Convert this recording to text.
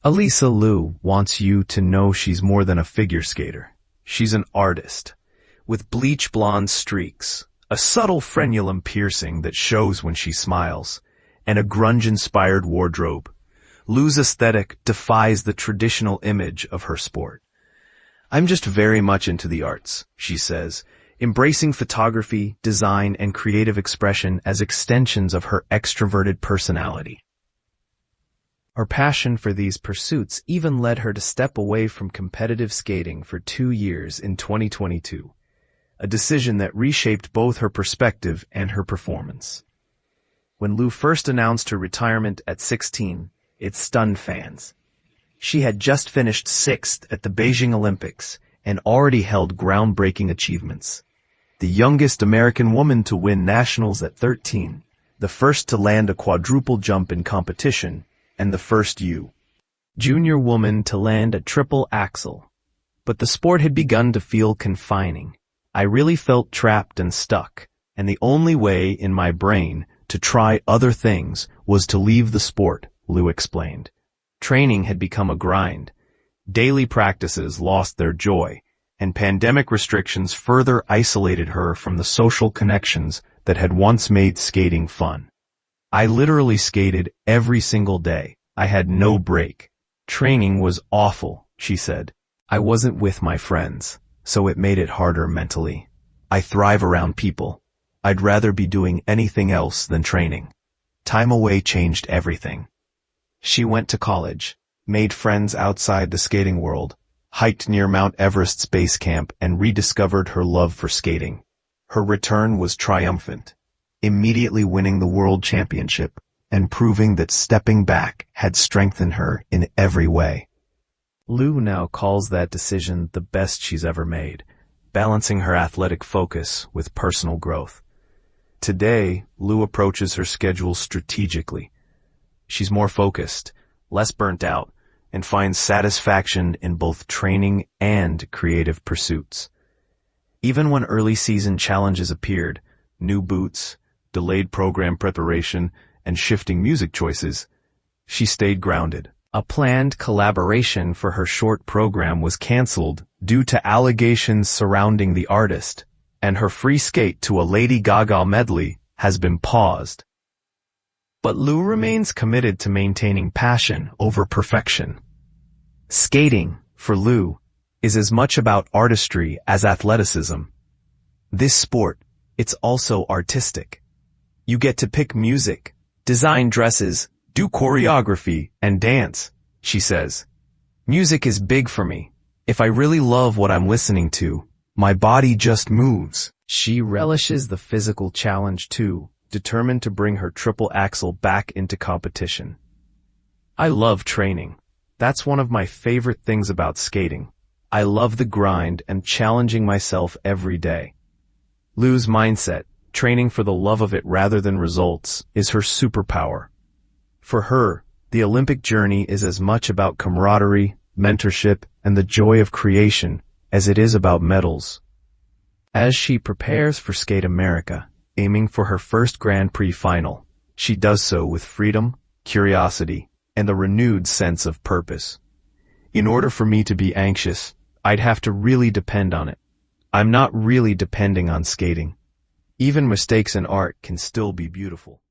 Alysa Liu wants you to know she's more than a figure skater. She's an artist, with bleach blonde streaks, a subtle frenulum piercing that shows when she smiles, and a grunge-inspired wardrobe. Liu's aesthetic defies the traditional image of her sport. "I'm just very much into the arts," she says, embracing photography, design, and creative expression as extensions of her extroverted personality. Her passion for these pursuits even led her to step away from competitive skating for 2 years in 2022, a decision that reshaped both her perspective and her performance. When Liu first announced her retirement at 16, it stunned fans. She had just finished 6th at the Beijing Olympics and already held groundbreaking achievements. The youngest American woman to win nationals at 13, the first to land a quadruple jump in competition, and the first junior woman to land a triple Axel. But the sport had begun to feel confining. "I really felt trapped and stuck, and the only way in my brain to try other things was to leave the sport," Liu explained. Training had become a grind. Daily practices lost their joy, and pandemic restrictions further isolated her from the social connections that had once made skating fun. "I literally skated every single day. I had no break. Training was awful," she said. "I wasn't with my friends, so it made it harder mentally. I thrive around people. I'd rather be doing anything else than training. Time away changed everything." She went to college, made friends outside the skating world, hiked near Mount Everest's base camp, and rediscovered her love for skating. Her return was triumphant, immediately winning the world championship and proving that stepping back had strengthened her in every way. Liu now calls that decision the best she's ever made, balancing her athletic focus with personal growth. Today, Liu approaches her schedule strategically. She's more focused, less burnt out, and finds satisfaction in both training and creative pursuits. Even when early season challenges appeared, new boots, delayed program preparation, and shifting music choices, she stayed grounded. A planned collaboration for her short program was canceled due to allegations surrounding the artist, and her free skate to a Lady Gaga medley has been paused. But Liu remains committed to maintaining passion over perfection. Skating, for Liu, is as much about artistry as athleticism. This sport, it's also artistic. You get to pick music, design dresses, do choreography, and dance, she says. "Music is big for me. If I really love what I'm listening to, my body just moves." She relishes the physical challenge too, determined to bring her triple axel back into competition. "I love training. That's one of my favorite things about skating. I love the grind and challenging myself every day." Liu's mindset, training for the love of it rather than results, is her superpower. For her, the Olympic journey is as much about camaraderie, mentorship, and the joy of creation as it is about medals. As she prepares for Skate America, aiming for her first Grand Prix final, she does so with freedom, curiosity, and a renewed sense of purpose. "In order for me to be anxious, I'd have to really depend on it. I'm not really depending on skating. Even mistakes in art can still be beautiful."